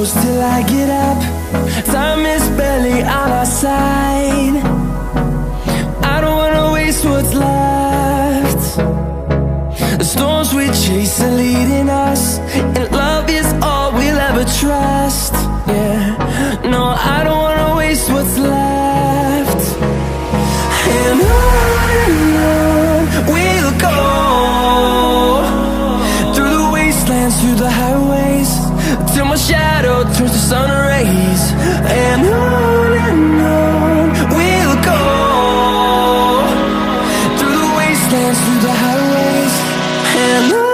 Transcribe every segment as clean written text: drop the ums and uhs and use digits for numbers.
close till I get up. Time is barely on our side. I don't wanna waste what's left. The storms we chase are leading us, and love is all we'll ever trust. Yeah, no, I don't wanna waste what's left. And on we'll go, through the wastelands, through the highways, till my shadow turns to sun rays. And on we'll go, through the wastelands, through the highways, and on we'll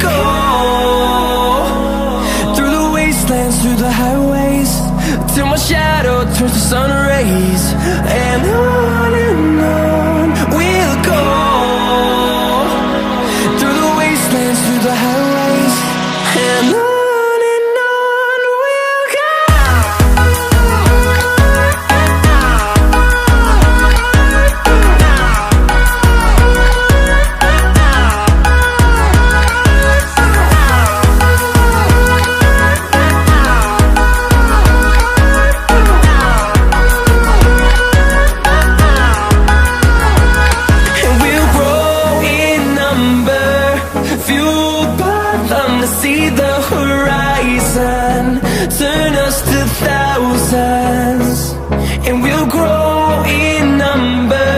go. Through the highways, till my shadow turns to sun rays. And on we'll go, through the wastelands, through the highways, and on we'll go. See the horizon turn us to thousands, and we'll grow in number,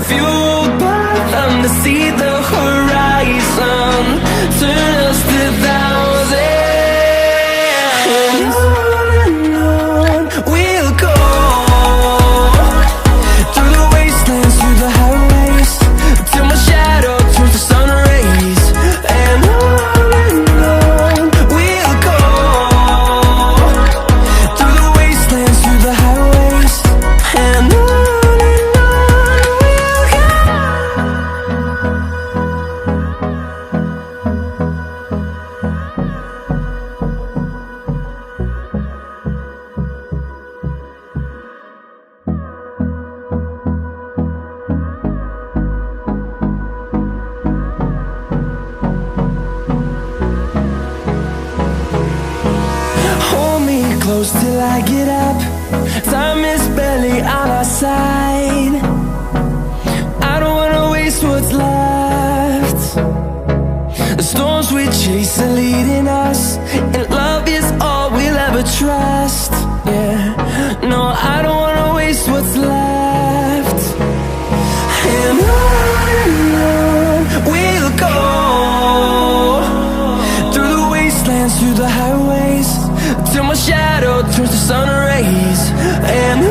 fueled by them. To see the horizon turn us to thousands, and on we'll go, through the wastelands, through the highways, till my shadow turns to sun rays. And close till I get up. Time is barely on our side. I don't wanna waste what's left. The storms we chase are leading us, and love is all we'll ever trust. Yeah, no, I don't wanna waste what's left. And on we'll go, through the wastelands, through the highways, till my shadow turns to sun rays. And on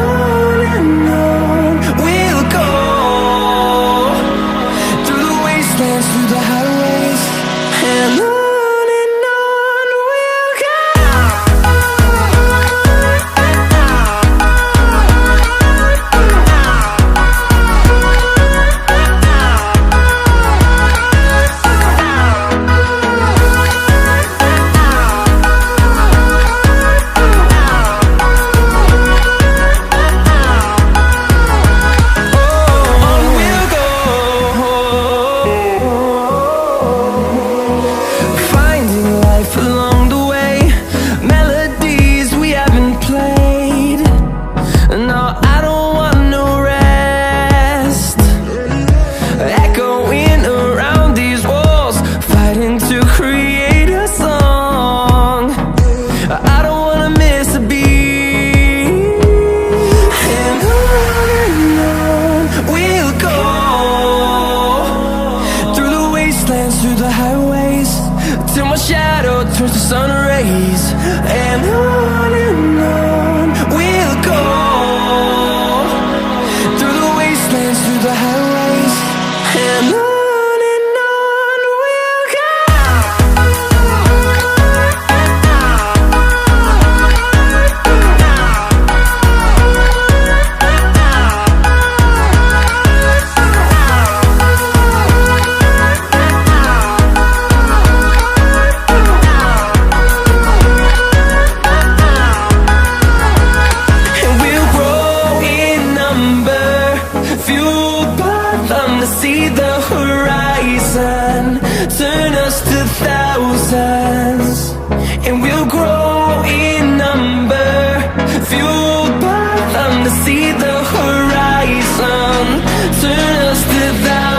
we'll go, through the wastelands, through the highways, and on. We'll go. my shadow turns to sun rays, and on we'll go, through the wastelands, through the highways, and on we'll go. See the horizon, turn us to thousands, and we'll grow in number, fueled by them to see the horizon, turn us to thousands.